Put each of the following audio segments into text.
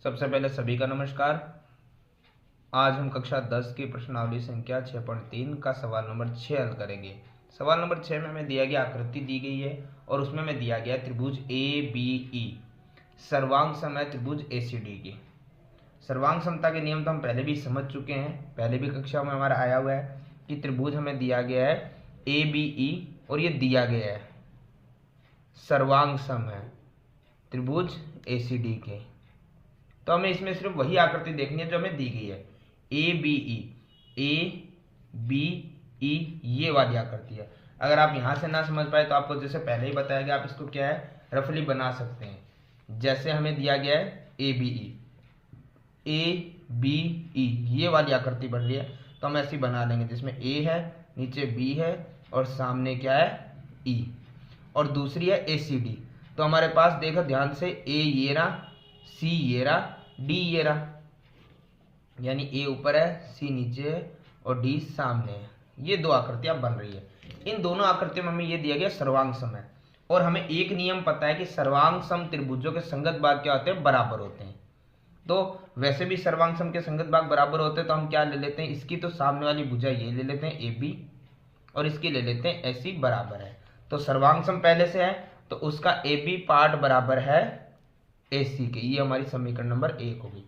सबसे पहले सभी का नमस्कार। आज हम कक्षा 10 की प्रश्नावली संख्या 6.3 का सवाल नंबर 6 हल करेंगे। सवाल नंबर 6 में हमें दिया गया आकृति दी गई है और उसमें हमें दिया गया त्रिभुज ABE सर्वांग सम है त्रिभुज ACD की। सर्वांग समता के नियम तो हम पहले भी समझ चुके हैं, पहले भी कक्षा में हमारा आया हुआ है कि त्रिभुज हमें दिया गया है ABE और ये दिया गया है सर्वांग सम है त्रिभुज ACD के। तो हमें इसमें सिर्फ वही आकृति देखनी है जो हमें दी गई है ABE ये वाली आकृति है। अगर आप यहां से ना समझ पाए तो आपको जैसे पहले ही बताया गया, आप इसको क्या है रफली बना सकते हैं। जैसे हमें दिया गया है ABE ये वाली आकृति बन रही है तो हम ऐसी बना लेंगे जिसमें A है, नीचे B है और सामने क्या है E, और दूसरी है ACD। तो हमारे पास देखो ध्यान से A ये रहा, C ये रहा, D ये रहा, यानी A ऊपर है, C नीचे है और D सामने है। ये दो आकृतियां बन रही है। इन दोनों आकृतियों में हमें ये दिया गया सर्वांग सम है और हमें एक नियम पता है कि सर्वांग सम त्रिभुजों के संगत भाग क्या होते हैं, बराबर होते हैं। तो वैसे भी सर्वांग सम के संगत भाग बराबर होते हैं तो हम क्या ले लेते हैं, इसकी तो सामने वाली भुजा ये ले लेते हैं AB और इसकी ले लेते हैं AC बराबर है। तो सर्वांग सम पहले से है तो उसका AB पार्ट बराबर है AC के। ये हमारी समीकरण नंबर 1 होगी।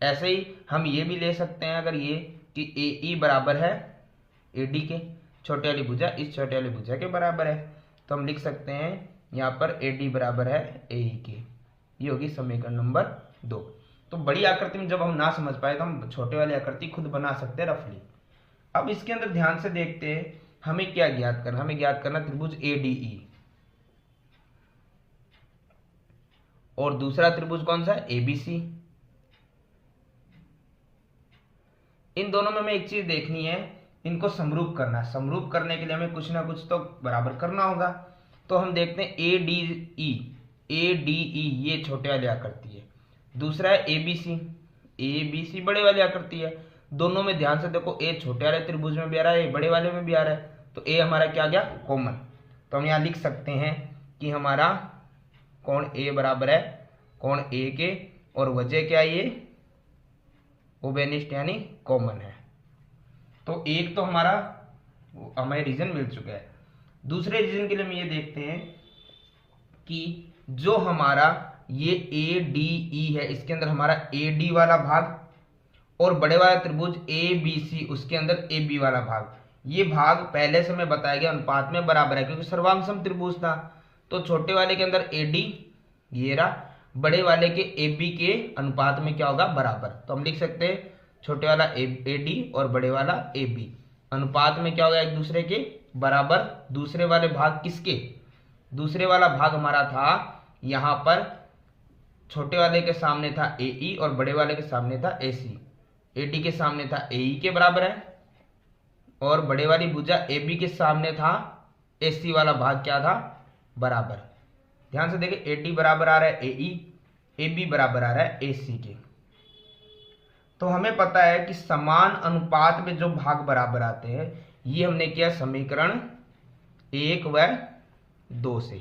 ऐसे ही हम ये भी ले सकते हैं अगर ये कि AE बराबर है AD के, छोटे वाली भुजा इस छोटे वाली भुजा के बराबर है, तो हम लिख सकते हैं यहाँ पर AD बराबर है AE के। ये होगी समीकरण नंबर 2। तो बड़ी आकृति में जब हम ना समझ पाए तो हम छोटे वाली आकृति खुद बना सकते हैं रफली। अब इसके अंदर ध्यान से देखते हैं हमें क्या ज्ञात करना, हमें ज्ञात करना त्रिभुज ADE और दूसरा त्रिभुज कौन सा है ABC। इन दोनों में हमें एक चीज देखनी है, इनको समरूप करना है। समरूप करने के लिए हमें कुछ ना कुछ तो बराबर करना होगा। तो हम देखते हैं ADE ये छोटे वाली आकृति है, दूसरा है ABC बड़े वाली आकृति है। दोनों में ध्यान से देखो A छोटे वाले त्रिभुज में भी आ रहा है, A बड़े वाले में भी आ रहा है, तो A हमारा क्या आ गया कॉमन। तो हम यहाँ लिख सकते हैं कि हमारा कोण A बराबर है कोण A के, और वजह क्या है ये ओबेनिस्ट यानी कॉमन है। तो एक तो हमें रीजन मिल चुका है। दूसरे रीजन के लिए हम ये देखते हैं कि जो हमारा ये ADE है इसके अंदर हमारा AD वाला भाग और बड़े वाला त्रिभुज ABC उसके अंदर AB वाला भाग, ये भाग पहले से हमें बताया गया अनुपात में बराबर है क्योंकि सर्वांग सम त्रिभुज था। तो छोटे वाले के अंदर AD ये रहा, बड़े वाले के AB के अनुपात में क्या होगा बराबर। तो हम लिख सकते हैं छोटे वाला AD और बड़े वाला AB अनुपात में क्या होगा एक दूसरे के बराबर। दूसरे वाले भाग किसके, दूसरे वाला भाग हमारा था यहां पर छोटे वाले के सामने था AE और बड़े वाले के सामने था AC। AD के सामने था AE के बराबर है और बड़े वाली भुजा AB के सामने था AC वाला भाग क्या था बराबर। ध्यान से देखिए AD बराबर आ रहा है AE, AB बराबर आ रहा है AC के। तो हमें पता है कि समान अनुपात में जो भाग बराबर आते हैं ये हमने किया समीकरण 1 व 2 से।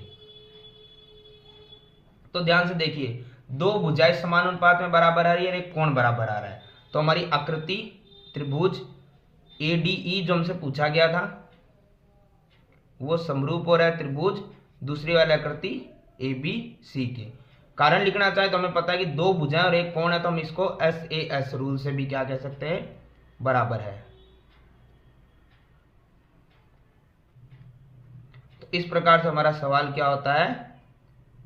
तो ध्यान से देखिए दो भुजाएं समान अनुपात में बराबर आ रही है और एक कोण बराबर आ रहा है। तो हमारी आकृति त्रिभुज ADE जो हमसे पूछा गया था वो समरूप हो रहा है त्रिभुज दूसरी वाली आकृति ABC के। कारण लिखना चाहे तो हमें पता है कि दो भुजाएं और एक कोण है तो हम इसको SAS रूल से भी क्या कह सकते हैं बराबर है। तो इस प्रकार से हमारा सवाल क्या होता है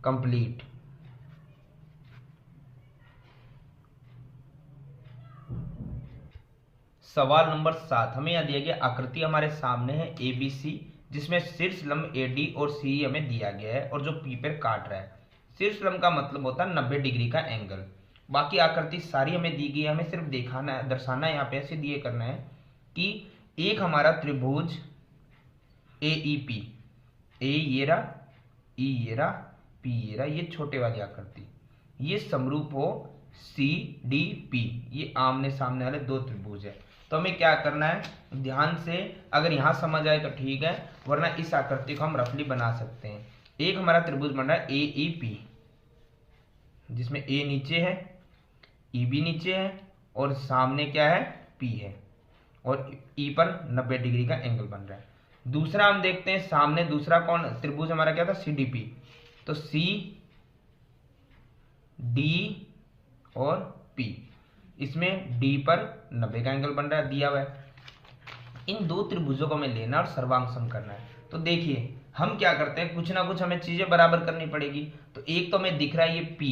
कंप्लीट। सवाल नंबर 7 हमें यहां दिया गया आकृति हमारे सामने है ABC जिसमें शीर्ष लंब AD और CE हमें दिया गया है और जो P पर काट रहा है। शीर्ष लंब का मतलब होता है 90 डिग्री का एंगल। बाकी आकृति सारी हमें दी गई है, हमें सिर्फ दिखाना है दर्शाना है यहाँ पे ऐसे दिए करना है कि एक हमारा त्रिभुज AEP A ये रहा E ये रहा P ये रहा, ये छोटे वाली आकृति ये समरूप हो CDP, ये आमने सामने वाले दो त्रिभुज है। तो हमें क्या करना है ध्यान से, अगर यहां समझ आए तो ठीक है वरना इस आकृति को हम रफली बना सकते हैं। एक हमारा त्रिभुज बन रहा है AEP जिसमें A नीचे है ई भी नीचे है और सामने क्या है, पी है, और ई पर 90 डिग्री का एंगल बन रहा है। दूसरा हम देखते हैं, सामने दूसरा कौन त्रिभुज हमारा क्या था, सी डी पी। तो सी डी और पी, इसमें डी पर 90 का एंगल बन रहा है, दिया हुआ है। इन दो त्रिभुजों को हमें लेना और सर्वांग सम करना है। तो देखिए हम क्या करते हैं, कुछ ना कुछ हमें चीजें बराबर करनी पड़ेगी। तो एक तो हमें दिख रहा है ये P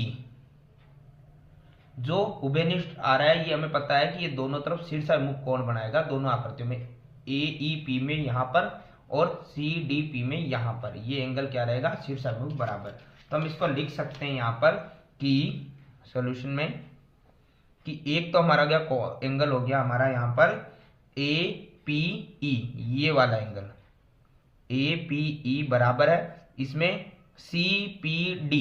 जो उभयनिष्ठ आ रहा है, ये हमें पता है कि ये दोनों तरफ शीर्षाभिमुख कोण बनाएगा दोनों आकृतियों में, AEP में यहाँ पर और CDP में यहाँ पर, ये एंगल क्या रहेगा, शीर्षाभिमुख बराबर। तो हम इसको लिख सकते हैं यहाँ पर कि सॉल्यूशन में कि एक तो हमारा गया एंगल हो गया हमारा यहाँ पर APE, ये वाला एंगल APE बराबर है इसमें CPD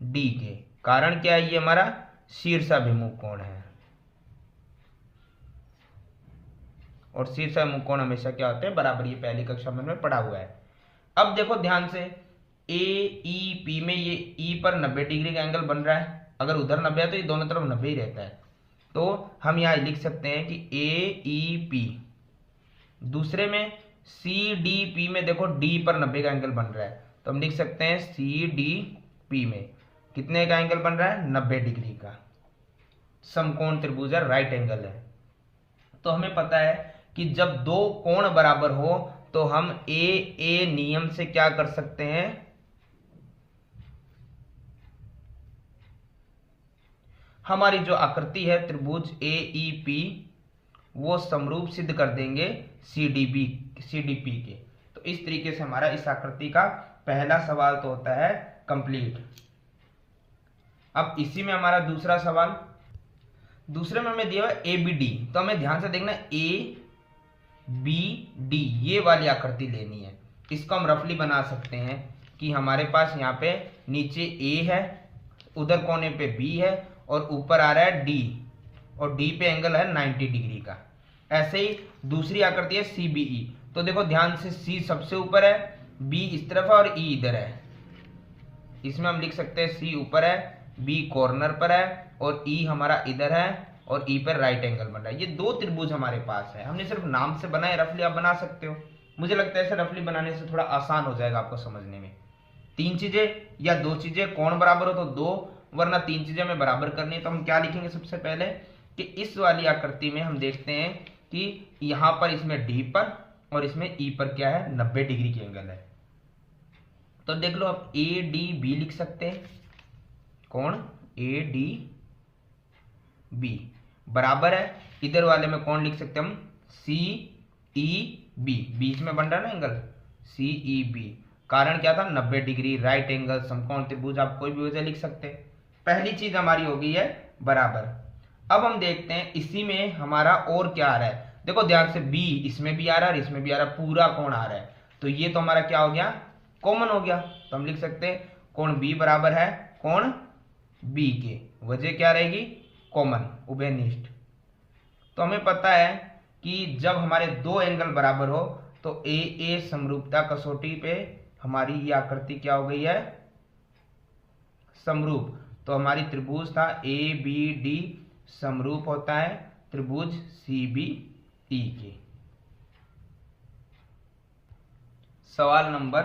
डी के, कारण क्या है, ये हमारा शीर्षाभिमुख कोण है, और शीर्षाभिमुख कोण हमेशा क्या होते हैं, बराबर। ये पहली कक्षा में हमने पढ़ा हुआ है। अब देखो ध्यान से, AEP में ये E पर 90 डिग्री का एंगल बन रहा है, अगर उधर 90 है तो ये दोनों तरफ 90 ही रहता है। तो हम यहाँ लिख सकते हैं कि AEP, दूसरे में CDP में देखो D पर 90 का एंगल बन रहा है, तो हम लिख सकते हैं CDP में कितने का एंगल बन रहा है, 90 डिग्री का समकोण त्रिभुज है, राइट एंगल है। तो हमें पता है कि जब दो कोण बराबर हो तो हम ए नियम से क्या कर सकते हैं, हमारी जो आकृति है त्रिभुज AEP वो समरूप सिद्ध कर देंगे CDP के। तो इस तरीके से हमारा इस आकृति का पहला सवाल तो होता है कंप्लीट। अब इसी में हमारा दूसरा सवाल, दूसरे में हमें दिया हुआ ABD, तो हमें ध्यान से देखना ABD ये वाली आकृति लेनी है। इसको हम रफली बना सकते हैं कि हमारे पास यहाँ पे नीचे A है, उधर कोने पे B है और ऊपर आ रहा है D, और D पे एंगल है 90 डिग्री का। ऐसे ही दूसरी आकृति है CBE, तो देखो ध्यान से C सबसे ऊपर है, B इस तरफ है और E इधर है। इसमें हम लिख सकते हैं C ऊपर है, B कॉर्नर पर है और E हमारा इधर है और E पर राइट एंगल बन रहा है। ये दो त्रिभुज हमारे पास है, हमने सिर्फ नाम से बनाए, रफली आप बना सकते हो। मुझे लगता है ऐसे रफली बनाने से थोड़ा आसान हो जाएगा आपको समझने में। तीन चीजें या दो चीजें, कोण बराबर हो तो दो, वरना तीन चीजें हमें बराबर करनी है। तो हम क्या लिखेंगे, सबसे पहले कि इस वाली आकृति में हम देखते हैं कि यहाँ पर इसमें D पर और इसमें E पर क्या है, 90 डिग्री की एंगल है। तो देख लो आप ADB लिख सकते हैं, कोण ADB बराबर है, इधर वाले में कौन लिख सकते हैं हम, CEB, बीच में बन रहा है ना एंगल CEB, कारण क्या था, 90 डिग्री, राइट एंगल समकोण त्रिभुज, आप कोई भी वजह लिख सकते हैं। पहली चीज हमारी हो गई है बराबर। अब हम देखते हैं इसी में हमारा और क्या आ रहा है, देखो ध्यान से B इसमें भी आ रहा है और इसमें भी आ रहा है, पूरा कोण आ रहा है, तो ये तो हमारा क्या हो गया, कॉमन हो गया। तो हम लिख सकते हैं कोण B बराबर है कोण B के, वजह क्या रहेगी, कॉमन, उभयनिष्ठ। तो हमें पता है कि जब हमारे दो एंगल बराबर हो तो AA समरूपता कसौटी पे हमारी ये आकृति क्या हो गई है, समरूप। तो हमारी त्रिभुज था ABD समरूप होता है त्रिभुज CBE के। सवाल नंबर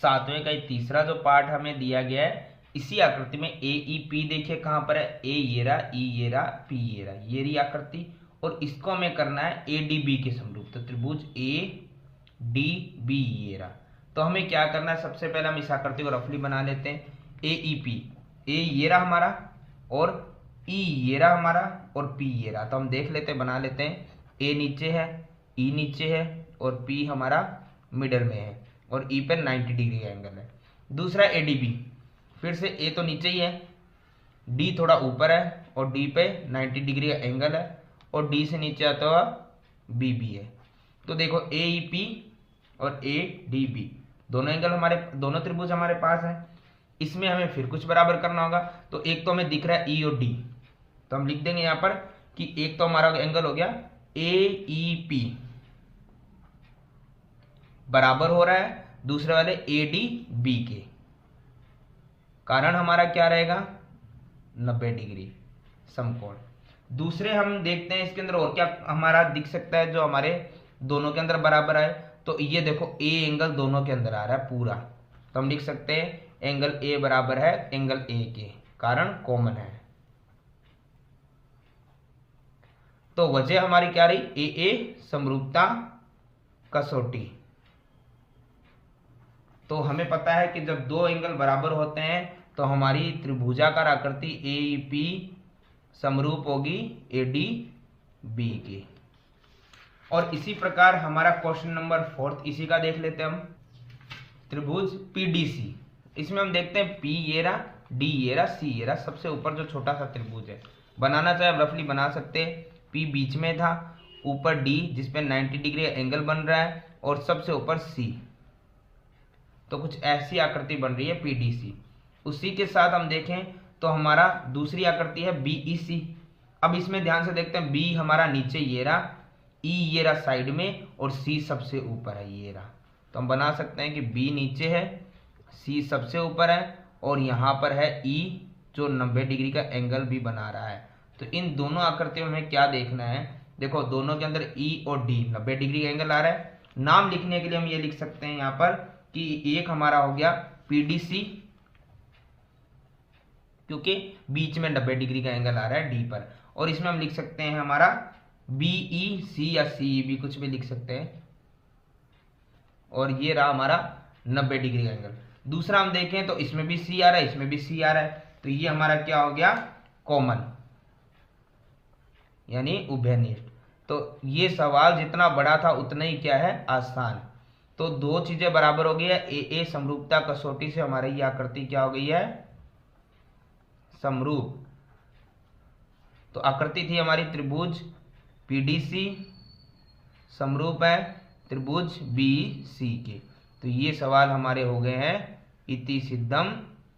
7वें का तीसरा जो पार्ट हमें दिया गया है, इसी आकृति में AEP देखिए कहां पर है, A ये रहा, E ये रहा, P ये रहा, ये रही आकृति, और इसको हमें करना है ADB के समरूप, तो त्रिभुज ADB ये रहा। तो हमें क्या करना है, सबसे पहले हम इस आकृति को रफली बना लेते हैं। AEP, A ये रहा हमारा और E ये रहा हमारा और P ये रहा, तो हम देख लेते हैं, बना लेते हैं। A नीचे है, E नीचे है और P हमारा मिडल में है और E पर 90 डिग्री का एंगल है। दूसरा ADB, फिर से A तो नीचे ही है, D थोड़ा ऊपर है और D पे 90 डिग्री का एंगल है और D से नीचे आता हुआ BB है। तो देखो AEP और ADB दोनों एंगल हमारे, दोनों त्रिभुज हमारे पास है। इसमें हमें फिर कुछ बराबर करना होगा, तो एक तो हमें दिख रहा है E और D, तो हम लिख देंगे यहाँ पर कि एक तो हमारा एंगल हो गया AEP बराबर हो रहा है दूसरे वाले ADB के, कारण हमारा क्या रहेगा, 90 डिग्री समकोण। दूसरे हम देखते हैं इसके अंदर और क्या हमारा दिख सकता है जो हमारे दोनों के अंदर बराबर आए। तो ये देखो ए एंगल दोनों के अंदर आ रहा है पूरा, तो हम लिख सकते हैं एंगल ए बराबर है एंगल ए के, कारण कॉमन है। तो वजह हमारी क्या रही, ए ए समरूपता कसौटी। तो हमें पता है कि जब दो एंगल बराबर होते हैं तो हमारी त्रिभुजाकार आकृति ए पी समरूप होगी ए डी बी की। और इसी प्रकार हमारा क्वेश्चन नंबर 4 इसी का देख लेते हैं हम। त्रिभुज पीडीसी, इसमें हम देखते हैं पी ये रहा, डी ये रहा, सी ये रहा, सबसे ऊपर जो छोटा सा त्रिभुज है। बनाना चाहे रफली बना सकते हैं। पी बीच में था, ऊपर डी जिसपे 90 डिग्री एंगल बन रहा है, और सबसे ऊपर सी। तो कुछ ऐसी आकृति बन रही है पीडीसी। उसी के साथ हम देखें तो हमारा दूसरी आकृति है बीईसी। अब इसमें ध्यान से देखते हैं, बी हमारा नीचे ये रहा, ई ये रहा साइड में, और सी सबसे ऊपर है ये रहा। तो हम बना सकते हैं कि बी नीचे है, सी सबसे ऊपर है, और यहाँ पर है ई जो 90 डिग्री का एंगल भी बना रहा है। तो इन दोनों आकृतियों में क्या देखना है, देखो दोनों के अंदर ई और डी 90 डिग्री का एंगल आ रहा है। नाम लिखने के लिए हम ये लिख सकते हैं यहाँ पर कि एक हमारा हो गया पीडीसी, क्योंकि बीच में 90 डिग्री का एंगल आ रहा है डी पर। और इसमें हम लिख सकते हैं हमारा बीई सी या सी भी कुछ भी लिख सकते हैं। और ये रहा हमारा 90 डिग्री का एंगल। दूसरा हम देखें तो इसमें भी सी आ रहा है, इसमें भी सी आ रहा है, तो ये हमारा क्या हो गया, कॉमन यानी उभयनिष्ठ। तो ये सवाल जितना बड़ा था उतना ही क्या है, आसान। तो दो चीजें बराबर हो गई है, ए ए समरूपता कसौटी से हमारी ये आकृति क्या हो गई है, समरूप। तो आकृति थी हमारी त्रिभुज पीडीसी, समरूप है त्रिभुज बीसी के। तो ये सवाल हमारे हो गए हैं इति सिद्धम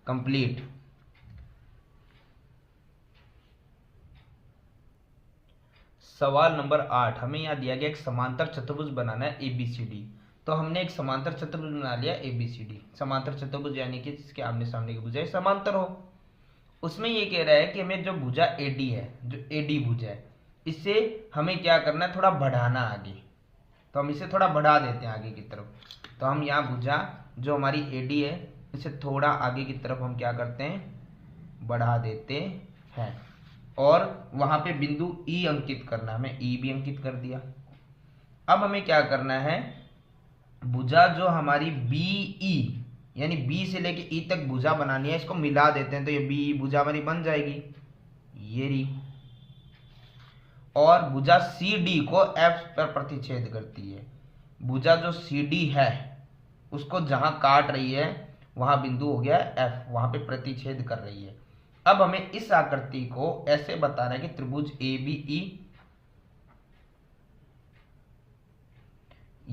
कंप्लीट। सवाल नंबर 8, हमें यहाँ दिया गया एक समांतर चतुर्भुज बनाना है एबीसीडी। तो हमने एक समांतर चतुर्भुज बना लिया एबीसीडी। समांतर चतुर्भुज यानी कि जिसके आमने सामने की भुजाएं समांतर हो। उसमें ये कह रहा है कि हमें जो भुजा एडी है, जो एडी भुजा है, इससे हमें क्या करना है, थोड़ा बढ़ाना आगे। तो हम इसे थोड़ा बढ़ा देते हैं आगे की तरफ। तो हम यहाँ भुजा जो हमारी एडी है इसे थोड़ा आगे की तरफ हम क्या करते हैं, बढ़ा देते हैं। और वहां पे बिंदु ई अंकित करना, हमें ई भी अंकित कर दिया। अब हमें क्या करना है, भुजा जो हमारी बीई यानी बी से लेके ई तक भुजा बनानी है, इसको मिला देते हैं तो ये बी भुजा हमारी बन जाएगी, ये रही। और भुजा सी डी को एफ पर प्रतिच्छेद करती है। भुजा जो सी डी है उसको जहां काट रही है वहां बिंदु हो गया एफ, वहां पे प्रतिच्छेद कर रही है। अब हमें इस आकृति को ऐसे बताना है कि त्रिभुज ए बी ई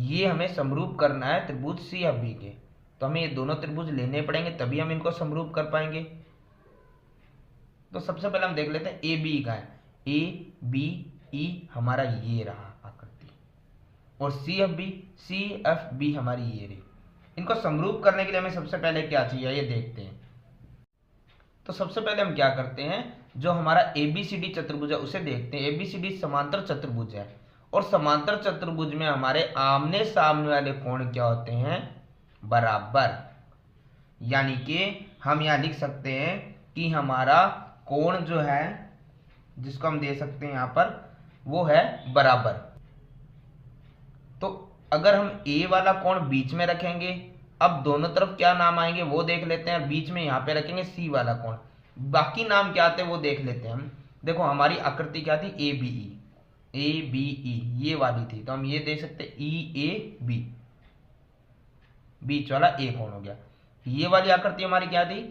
ये हमें समरूप करना है त्रिभुज सी एफ बी के। तो हमें ये दोनों त्रिभुज लेने पड़ेंगे तभी हम इनको समरूप कर पाएंगे। तो सबसे पहले हम देख लेते हैं ए बी का है, ए बी ई हमारा ये रहा आकृति, और सी एफ बी हमारी ये रही। इनको समरूप करने के लिए हमें सबसे पहले क्या चाहिए ये देखते हैं। तो सबसे पहले हम क्या करते हैं, जो हमारा एबीसीडी चतुर्भुज है उसे देखते हैं। एबीसीडी समांतर चतुर्भुज है, और समांतर चतुर्भुज में हमारे आमने सामने वाले कोण क्या होते हैं, बराबर। यानी कि हम यहां लिख सकते हैं कि हमारा कोण जो है जिसको हम दे सकते हैं यहां पर वो है बराबर। तो अगर हम ए वाला कोण बीच में रखेंगे, अब दोनों तरफ क्या नाम आएंगे वो देख लेते हैं। बीच में यहां पे रखेंगे सी वाला कोण, बाकी नाम क्या आते हैं वो देख लेते हैं हम। देखो हमारी आकृति क्या थी, ए बी ई ये वाली थी, तो हम ये देख सकते हैं ई ए बी, बीच वाला ए कोण हो गया। ये वाली आकृति हमारी क्या थी,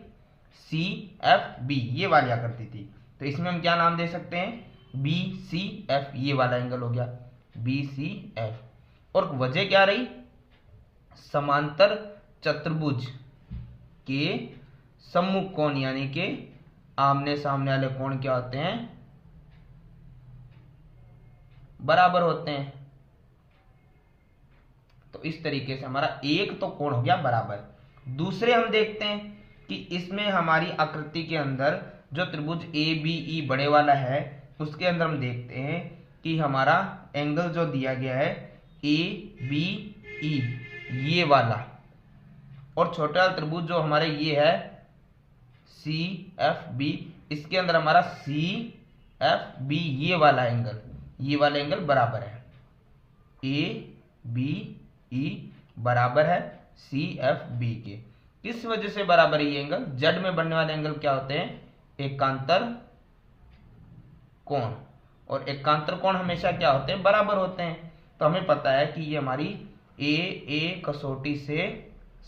सी एफ बी ये वाली आकृति थी, तो इसमें हम क्या नाम दे सकते हैं, बी सी एफ ये वाला एंगल हो गया बी सी एफ। और वजह क्या रही, समांतर चतुर्भुज के सम्मुख कोण यानी कि आमने सामने वाले कोण क्या होते हैं, बराबर होते हैं। तो इस तरीके से हमारा एक तो कोण हो गया बराबर। दूसरे हम देखते हैं कि इसमें हमारी आकृति के अंदर जो त्रिभुज ए बी ई बड़े वाला है उसके अंदर हम देखते हैं कि हमारा एंगल जो दिया गया है ए बी ई ये वाला, और छोटा त्रिभुज जो हमारे ये है सी एफ बी, इसके अंदर हमारा सी एफ बी ये वाला एंगल बराबर है ए बी ई बराबर है सी एफ बी के। किस वजह से बराबर है ये एंगल? जेड में बनने वाले एंगल क्या होते हैं? एकांतर कोण, और एकांतर कोण हमेशा क्या होते हैं? बराबर होते हैं। तो हमें पता है कि ये हमारी ए कसौटी से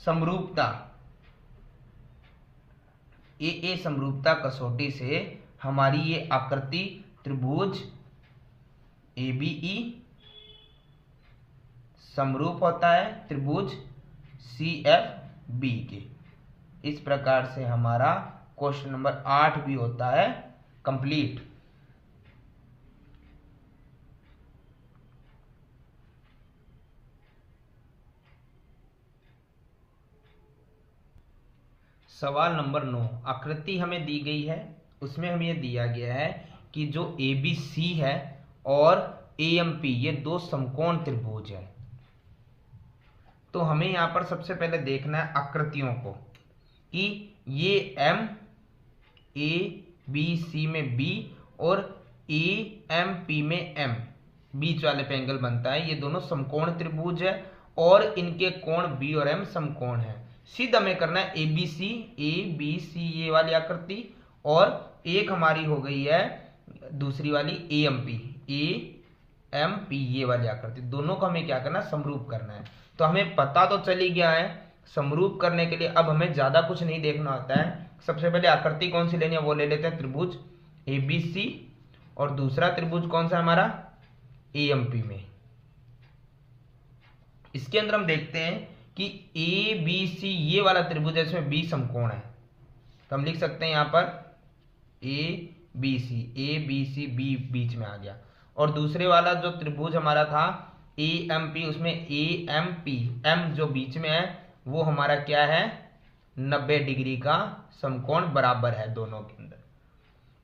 समरूपता, ए समरूपता कसौटी से हमारी ये आकृति त्रिभुज ए बी ई समरूप होता है त्रिभुज सी एफ बी के। इस प्रकार से हमारा क्वेश्चन नंबर 8 भी होता है कंप्लीट। सवाल नंबर 9, आकृति हमें दी गई है, उसमें हमें यह दिया गया है कि जो ए बी सी है और ए एम पी ये दो समकोण त्रिभुज है। तो हमें यहां पर सबसे पहले देखना है आकृतियों को कि ये एम ए बी सी में बी और ए एम पी में एम बीच वाले पे एंगल बनता है। ये दोनों समकोण त्रिभुज है और इनके कोण बी और एम समकोण है। सीधा हमें करना है ए बी सी ये वाली आकृति, और एक हमारी हो गई है दूसरी वाली ए एम पी ये वाली आकृति। दोनों को हमें क्या करना है? समरूप करना है। तो हमें पता तो चल ही गया है। समरूप करने के लिए अब हमें ज्यादा कुछ नहीं देखना होता है। सबसे पहले आकृति कौन सी लेनी है वो ले लेते हैं, त्रिभुज ए बी सी, और दूसरा त्रिभुज कौन सा हमारा? ए एम पी में। इसके अंदर हम देखते हैं कि ए बी सी ये वाला त्रिभुज है, इसमें बी समकोण है, तो हम लिख सकते हैं यहां पर ए बी सी बी बीच में आ गया। और दूसरे वाला जो त्रिभुज हमारा था ए एम पी, उसमें ए एम पी एम जो बीच में है वो हमारा क्या है? 90 डिग्री का समकोण बराबर है दोनों के अंदर।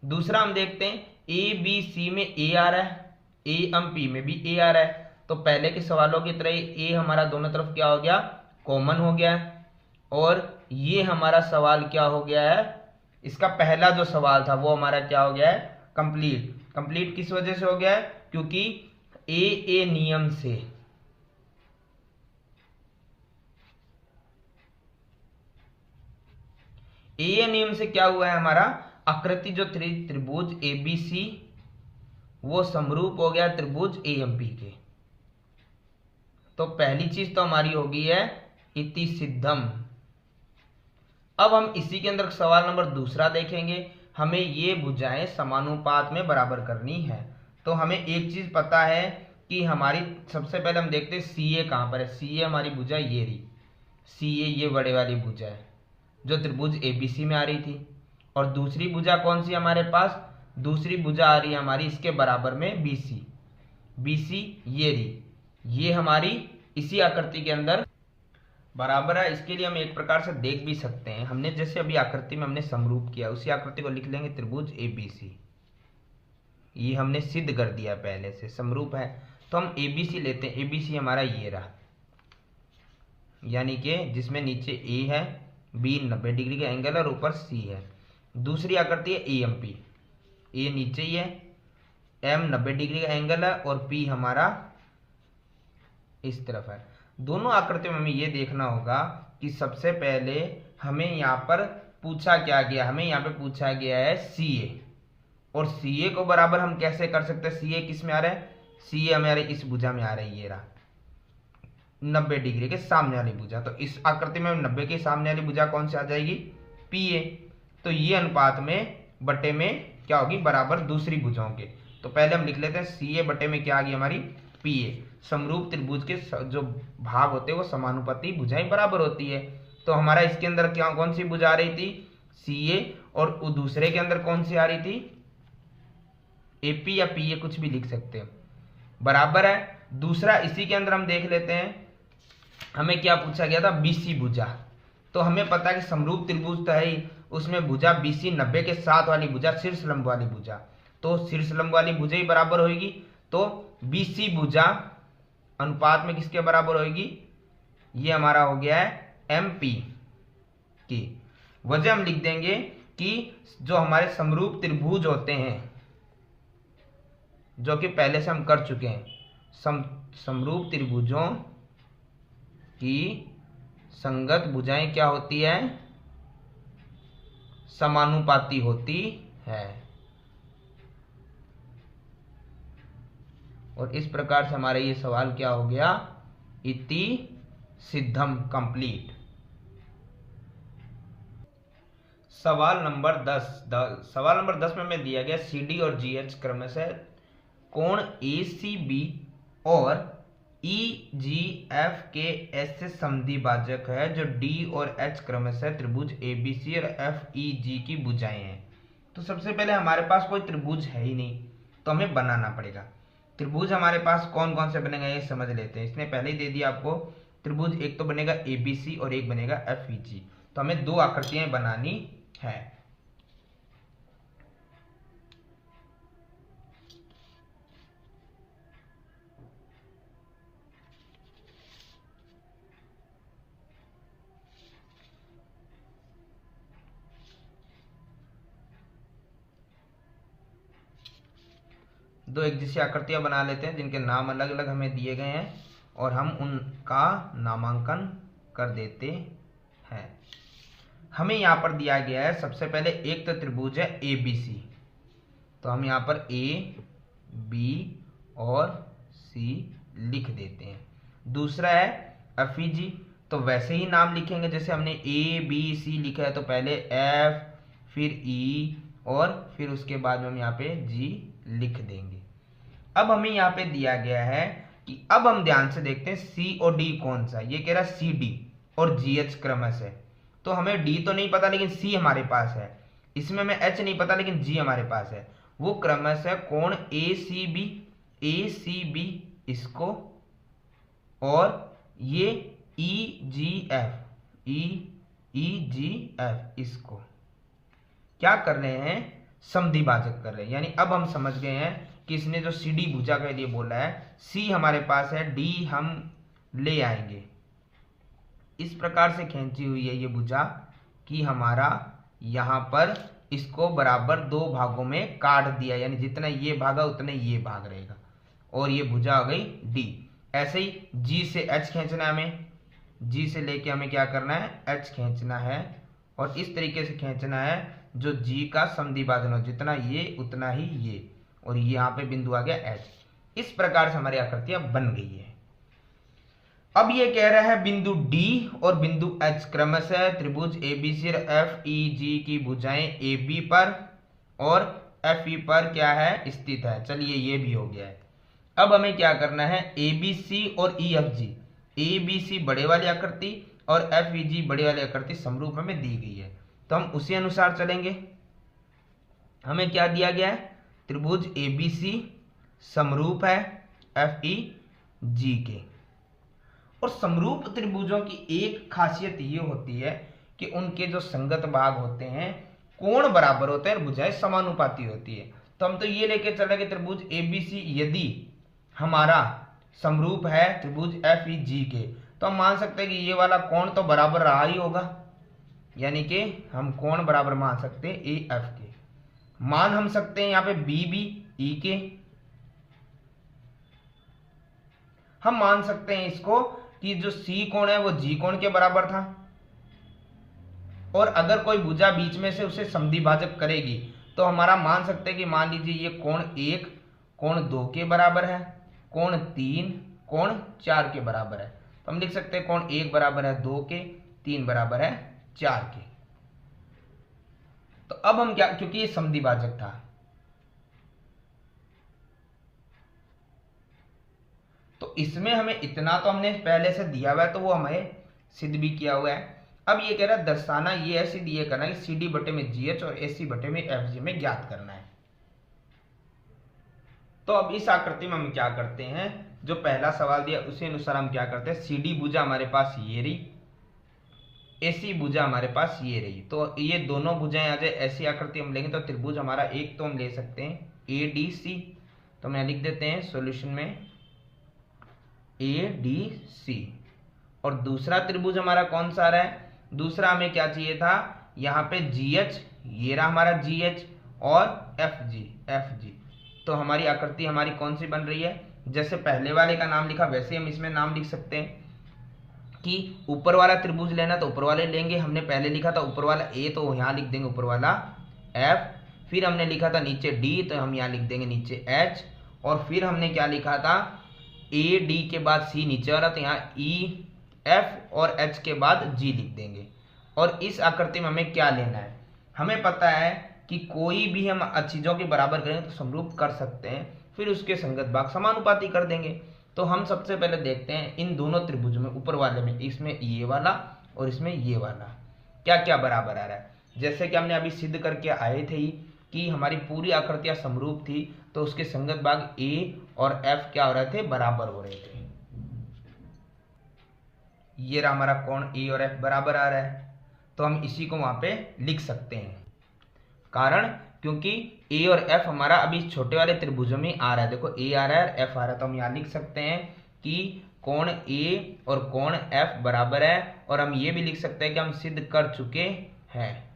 दूसरा हम देखते हैं ए बी सी में ए आ रहा है, ए एम पी में भी ए आ रहा है, तो पहले के सवालों की तरह ए हमारा दोनों तरफ क्या हो गया? कॉमन हो गया है। और ये हमारा सवाल क्या हो गया है? इसका पहला जो सवाल था वो हमारा क्या हो गया है? कंप्लीट। कंप्लीट किस वजह से हो गया है? क्योंकि ए नियम से क्या हुआ है? हमारा आकृति जो त्रिभुज ए बी सी वो समरूप हो गया त्रिभुज ए एम पी के। तो पहली चीज तो हमारी हो गई है इति सिद्धम। अब हम इसी के अंदर सवाल नंबर दूसरा देखेंगे। हमें ये भुजाएं समानुपात में बराबर करनी है। तो हमें एक चीज पता है कि हमारी, सबसे पहले हम देखते हैं सी ए कहां पर है। सी ए हमारी भुजा ये रही, सी ए ये बड़े वाली भुजा है जो त्रिभुज ए बी सी में आ रही थी। और दूसरी भुजा कौन सी हमारे पास? दूसरी भुजा आ रही है हमारी इसके बराबर में बी सी ये रही, ये हमारी इसी आकृति के अंदर बराबर है। इसके लिए हम एक प्रकार से देख भी सकते हैं, हमने जैसे अभी आकृति में हमने समरूप किया उसी आकृति को लिख लेंगे त्रिभुज ए बी सी। ये हमने सिद्ध कर दिया पहले से समरूप है। तो हम ए बी सी लेते हैं। ए बी सी हमारा ये रहा, यानी कि जिसमें नीचे ए है, बी 90 डिग्री का एंगल है और ऊपर सी है। दूसरी आकृति है ए एम पी, ए नीचे ही है, एम 90 डिग्री का एंगल है और पी हमारा इस तरफ है। दोनों आकृतियों में हमें यह देखना होगा कि सबसे पहले हमें यहाँ पर पूछा क्या गया? हमें यहाँ पे पूछा गया है सी ए, और सी ए को बराबर हम कैसे कर सकते हैं? सी ए किस में आ रहा है? सी ए हमारे इस भुजा में आ रहा है, ये रहा 90 डिग्री के सामने वाली भुजा। तो इस आकृति में 90 के सामने वाली भुजा कौन सी आ जाएगी? P A. तो ये अनुपात में बटे में क्या होगी? बराबर दूसरी भुजाओं के। तो पहले हम लिख लेते हैं सी ए बटे में क्या आ गई हमारी? P A. समरूप त्रिभुज के जो भाग होते हैं वो समानुपाती भुजाएं बराबर होती है। तो हमारा इसके अंदर क्या कौन सी भुजा आ रही थी? सी ए, और दूसरे के अंदर कौन सी आ रही थी? एपी या पी ए, कुछ भी लिख सकते हैं, बराबर है। दूसरा इसी के अंदर हम देख लेते हैं, हमें क्या पूछा गया था? बीसी भुजा। तो हमें पता है कि समरूप त्रिभुज तो है ही, उसमें भुजा BC 90 के साथ वाली भुजा शीर्ष लंब वाली भुजा, तो शीर्ष लंब वाली भुजा ही बराबर होगी। तो BC भुजा अनुपात में किसके बराबर होगी, ये हमारा हो गया है MP की। वजह हम लिख देंगे कि जो हमारे समरूप त्रिभुज होते हैं, जो कि पहले से हम कर चुके हैं, समरूप त्रिभुजों की संगत भुजाएं क्या होती है, समानुपाती होती है। और इस प्रकार से हमारा ये सवाल क्या हो गया, इति सिद्धम कंप्लीट। सवाल नंबर 10 में हमें दिया गया CD और GH क्रमशः कोण ACB और EGF के ऐसे समद्विभाजक है जो D और H क्रमशः त्रिभुज ABC और FEG की भुजाएं हैं। तो सबसे पहले हमारे पास कोई त्रिभुज है ही नहीं, तो हमें बनाना पड़ेगा। त्रिभुज हमारे पास कौन कौन से बनेगा ये समझ लेते हैं। इसने पहले ही दे दिया आपको त्रिभुज, एक तो बनेगा ABC और एक बनेगा FEG। तो हमें दो आकृतियां बनानी है। दो एक जैसी आकृतियां बना लेते हैं जिनके नाम अलग अलग हमें दिए गए हैं और हम उनका नामांकन कर देते हैं। हमें यहाँ पर दिया गया है सबसे पहले एक तो त्रिभुज है ABC, तो हम यहाँ पर A, B और C लिख देते हैं। दूसरा है FEG, तो वैसे ही नाम लिखेंगे जैसे हमने A, B, C लिखा है, तो पहले F फिर E और फिर उसके बाद में हम यहाँ पे G लिख देंगे। अब हमें यहाँ पे दिया गया है कि अब हम ध्यान से देखते हैं C और D कौन सा, ये कह रहा है CD और GH क्रमशः। तो हमें D तो नहीं पता लेकिन C हमारे पास है, इसमें हमें H नहीं पता लेकिन G हमारे पास है। वो क्रमशः कोण ACB इसको और ये EGF इसको क्या कर रहे हैं, समद्विभाजक कर रहे हैं। यानी अब हम समझ गए हैं कि इसने जो CD भुजा के लिए बोला है, C हमारे पास है, D हम ले आएंगे। इस प्रकार से खींची हुई है ये भुजा कि हमारा यहाँ पर इसको बराबर दो भागों में काट दिया, यानी जितना ये भागा उतना ये भाग रहेगा और ये भुजा हो गई D। ऐसे ही G से H खींचना है हमें, G से लेके हमें क्या करना है, H खींचना है और इस तरीके से खींचना है जो G का समद्विभाजन हो, जितना ये उतना ही ये, और यहाँ पे बिंदु आ गया H। इस प्रकार से हमारी आकृतियां बन गई है। अब ये कह रहा है बिंदु D और बिंदु H क्रमशः त्रिभुज ABC और FEG की भुजाएं AB पर और FE पर क्या है, स्थित है। चलिए ये भी हो गया है। अब हमें क्या करना है, ABC और EFG, ABC बड़े वाली आकृति और FEG बड़े वाली आकृति समरूप हमें दी गई है, तो हम उसी अनुसार चलेंगे। हमें क्या दिया गया है, त्रिभुज ABC समरूप है FEG के। और समरूप त्रिभुजों की एक खासियत ये होती है कि उनके जो संगत भाग होते हैं कोण बराबर होते हैं और भुजाएं समानुपाती होती है। तो हम तो ये लेके चल रहे कि त्रिभुज ABC यदि हमारा समरूप है त्रिभुज FEG के, तो हम मान सकते हैं कि ये वाला कोण तो बराबर रहा ही होगा, यानी कि हम कोण बराबर मान सकते हैं AF के। मान हम सकते हैं यहाँ पे BB E के, हम मान सकते हैं इसको कि जो C कोण है वो G कोण के बराबर था, और अगर कोई भुजा बीच में से उसे समद्विभाजक करेगी तो हमारा मान सकते हैं कि मान लीजिए ये कोण 1 कोण 2 के बराबर है, कोण 3 कोण 4 के बराबर है। तो हम लिख सकते हैं कोण 1 बराबर है 2 के, 3 बराबर है 4 के। तो अब हम क्या, क्योंकि ये समद्विभाजक था, तो इसमें हमें इतना तो हमने पहले से दिया हुआ है, तो वो हमें सिद्ध भी किया हुआ है। अब ये कह रहा है दर्शाना, ये ऐसे दिए करना है कि CD बटे में GH और AC बटे में FG में ज्ञात करना है। तो अब इस आकृति में हम क्या करते हैं, जो पहला सवाल दिया उसी अनुसार हम क्या करते हैं, CD भुजा हमारे पास ये रही, ऐसी भुजा हमारे पास ये रही। तो ये दोनों भुजाएं आ जाए, ऐसी आकृति हम लेंगे तो त्रिभुज हमारा एक तो हम ले सकते हैं ADC। तो मैं लिख देते हैं सॉल्यूशन में ADC। और दूसरा त्रिभुज हमारा कौन सा आ रहा है, दूसरा हमें क्या चाहिए था, यहाँ पे GH, ये रहा हमारा GH और FG। तो हमारी आकृति हमारी कौन सी बन रही है, जैसे पहले वाले का नाम लिखा वैसे हम इसमें नाम लिख सकते हैं कि ऊपर वाला त्रिभुज लेना तो ऊपर वाले लेंगे। हमने पहले लिखा था ऊपर वाला A, तो यहाँ लिख देंगे ऊपर वाला F। फिर हमने लिखा था नीचे D, तो हम यहाँ लिख देंगे नीचे H। और फिर हमने क्या लिखा था, AD के बाद C नीचे वाला, तो यहाँ E, F और H के बाद G लिख देंगे। और इस आकृति में हमें क्या लेना है, हमें पता है कि कोई भी हम चीजों के बराबर करें तो समरूप कर सकते हैं, फिर उसके संगत भाग समानुपाती कर देंगे। तो हम सबसे पहले देखते हैं इन दोनों त्रिभुजों में, ऊपर वाले में, इसमें ये वाला और इसमें ये वाला क्या क्या बराबर आ रहा है। जैसे कि हमने अभी सिद्ध करके आए थे ही कि हमारी पूरी आकृतियां समरूप थी, तो उसके संगत भाग A और F क्या हो रहे थे, बराबर हो रहे थे। ये रहा हमारा कोण A और F बराबर आ रहा है, तो हम इसी को वहां पे लिख सकते हैं। कारण क्योंकि A और F हमारा अभी छोटे वाले त्रिभुजों में आ रहा है, देखो A आ रहा है और F आ रहा है, तो हम यहाँ लिख सकते हैं कि कोण A और कोण F बराबर है। और हम ये भी लिख सकते हैं कि हम सिद्ध कर चुके हैं।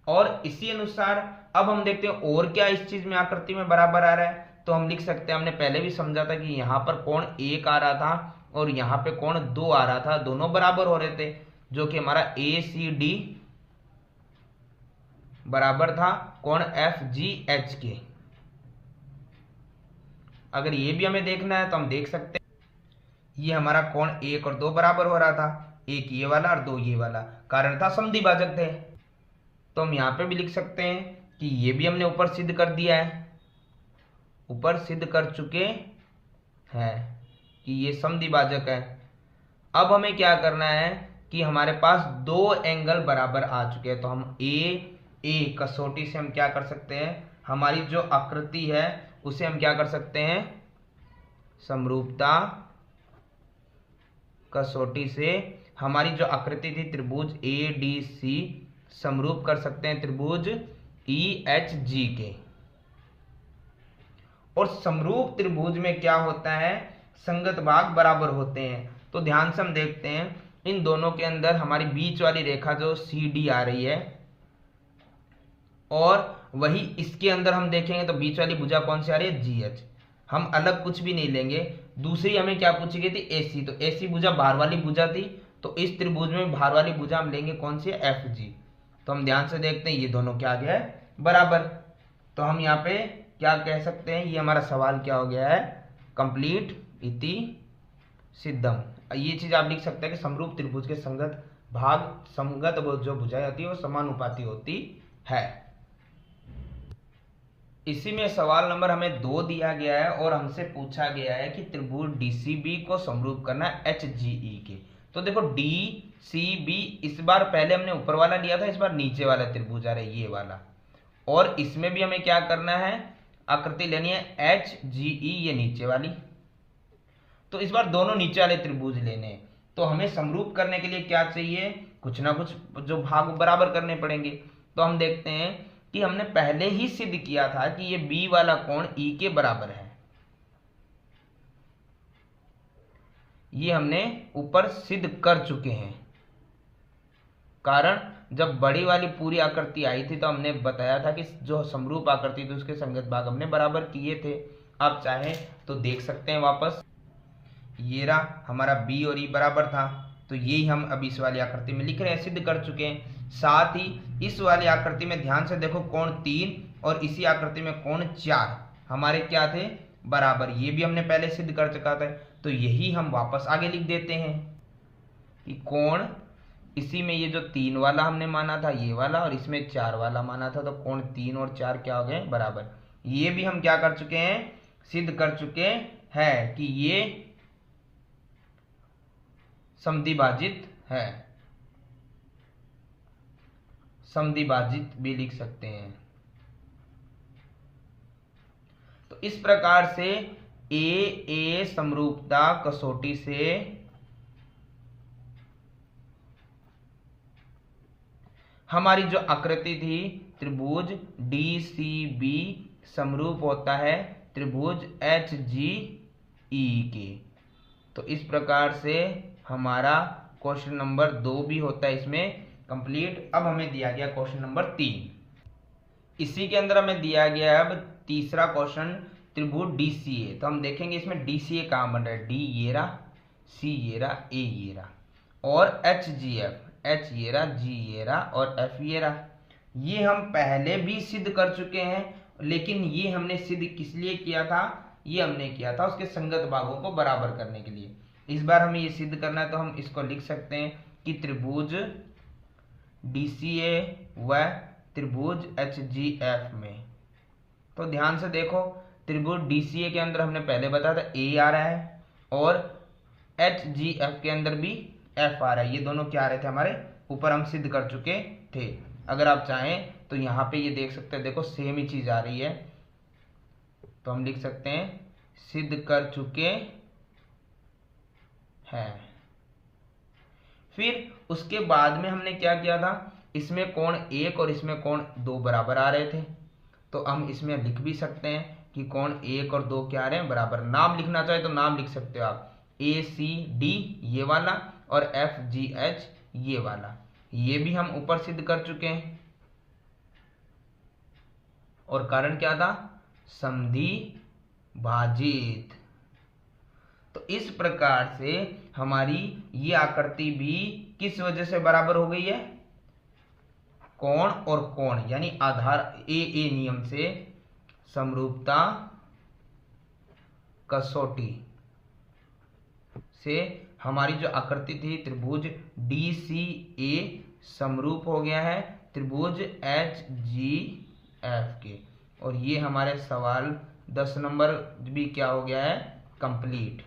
और इसी अनुसार अब हम देखते हैं और क्या इस चीज में आकृति में बराबर आ रहा है। तो हम लिख सकते हैं, हमने पहले भी समझा था कि यहाँ पर कोण 1 आ रहा था और यहाँ पे कोण 2 आ रहा था, दोनों बराबर हो रहे थे, जो कि हमारा ACD बराबर था कोण FGH के। अगर ये भी हमें देखना है तो हम देख सकते हैं, ये हमारा कोण 1 और 2 बराबर हो रहा था, 1 ये वाला और 2 ये वाला, कारण था समद्विभाजक थे। तो हम यहाँ पे भी लिख सकते हैं कि ये भी हमने ऊपर सिद्ध कर दिया है, ऊपर सिद्ध कर चुके हैं कि ये समद्विभाजक है। अब हमें क्या करना है कि हमारे पास दो एंगल बराबर आ चुके हैं, तो हम ए कसौटी से हम क्या कर सकते हैं, हमारी जो आकृति है उसे हम क्या कर सकते हैं, समरूपता कसौटी से हमारी जो आकृति थी त्रिभुज ADC समरूप कर सकते हैं त्रिभुज EHG के। और समरूप त्रिभुज में क्या होता है, संगत भाग बराबर होते हैं। तो ध्यान से हम देखते हैं, इन दोनों के अंदर हमारी बीच वाली रेखा जो CD आ रही है, और वही इसके अंदर हम देखेंगे तो बीच वाली भुजा कौन सी आ रही है, GH। हम अलग कुछ भी नहीं लेंगे। दूसरी हमें क्या पूछी गई थी, AC, तो AC भुजा बाहर वाली भुजा थी, तो इस त्रिभुज में बाहर वाली भुजा हम लेंगे कौन सी है, FG। तो हम ध्यान से देखते हैं ये दोनों क्या आ गया है, बराबर। तो हम यहाँ पे क्या कह सकते हैं, ये हमारा सवाल क्या हो गया है, कंप्लीट इति सिद्धम। ये चीज आप लिख सकते हैं कि समरूप त्रिभुज के संगत भाग, संगत जो भुजाएं होती है वो समानुपाती होती है। इसी में सवाल नंबर हमें 2 दिया गया है और हमसे पूछा गया है कि त्रिभुज DCB को समरूप करना HGE के। तो देखो DCB इस बार पहले हमने ऊपर वाला लिया था, इस बार नीचे वाला त्रिभुज आ रहा है ये वाला। और इसमें भी हमें क्या करना है, आकृति लेनी है HGE, ये नीचे वाली। तो इस बार दोनों नीचे वाले त्रिभुज लेने हैं। तो हमें समरूप करने के लिए क्या चाहिए, कुछ ना कुछ जो भाग बराबर करने पड़ेंगे। तो हम देखते हैं कि हमने पहले ही सिद्ध किया था कि ये B वाला कोण E के बराबर है, ये हमने ऊपर सिद्ध कर चुके हैं। कारण जब बड़ी वाली पूरी आकृति आई थी तो हमने बताया था कि जो समरूप आकृति थी उसके संगत भाग हमने बराबर किए थे। आप चाहें तो देख सकते हैं वापस, ये रहा हमारा B और E बराबर था, तो यही हम अभी इस वाली आकृति में लिख रहे हैं, सिद्ध कर चुके हैं। साथ ही इस वाली आकृति में ध्यान से देखो, कोण 3 और इसी आकृति में कोण 4 हमारे क्या थे, बराबर। ये भी हमने पहले सिद्ध कर चुका था, तो यही हम वापस आगे लिख देते हैं कि कोण, इसी में ये जो 3 वाला हमने माना था ये वाला, और इसमें 4 वाला माना था, तो कोण 3 और 4 क्या हो गए, बराबर। ये भी हम क्या कर चुके हैं, सिद्ध कर चुके हैं कि ये समद्विभाजित है, समद्विभाजित भी लिख सकते हैं। तो इस प्रकार से ए समरूपता कसौटी से हमारी जो आकृति थी त्रिभुज DCB समरूप होता है त्रिभुज HGE के। तो इस प्रकार से हमारा क्वेश्चन नंबर 2 भी होता है इसमें कंप्लीट। अब हमें दिया गया क्वेश्चन नंबर 3। इसी के अंदर हमें दिया गया है अब तीसरा क्वेश्चन त्रिभुज DCA। तो हम देखेंगे इसमें DCA कहाँ बन रहा है, D ये रहा, C ये रहा, A ये रहा, और HGF, H ये रहा, G ये रहा और F ये रहा। ये हम पहले भी सिद्ध कर चुके हैं, लेकिन ये हमने सिद्ध किस लिए किया था, ये हमने किया था उसके संगत भागों को बराबर करने के लिए। इस बार हमें ये सिद्ध करना है, तो हम इसको लिख सकते हैं कि त्रिभुज DCA व त्रिभुज HGF में। तो ध्यान से देखो, त्रिभुज DCA के अंदर हमने पहले बताया था A आ रहा है और HGF के अंदर भी F आ रहा है। ये दोनों क्या आ रहे थे हमारे ऊपर, हम सिद्ध कर चुके थे। अगर आप चाहें तो यहाँ पे ये देख सकते हैं, देखो सेम ही चीज आ रही है, तो हम लिख सकते हैं सिद्ध कर चुके हैं। फिर उसके बाद में हमने क्या किया था, इसमें कोण 1 और इसमें कोण 2 बराबर आ रहे थे, तो हम इसमें लिख भी सकते हैं कि कोण 1 और 2 क्या आ रहे हैं, बराबर। नाम लिखना चाहे तो नाम लिख सकते हो आप, ACD ये वाला और FGH ये वाला। ये भी हम ऊपर सिद्ध कर चुके हैं। और कारण क्या था, समधि भाजित। तो इस प्रकार से हमारी ये आकृति भी किस वजह से बराबर हो गई है, कोण और कोण यानी आधार AA नियम से समरूपता कसौटी से हमारी जो आकृति थी त्रिभुज DCA समरूप हो गया है त्रिभुज HGF के। और ये हमारे सवाल 10 नंबर भी क्या हो गया है, कंप्लीट।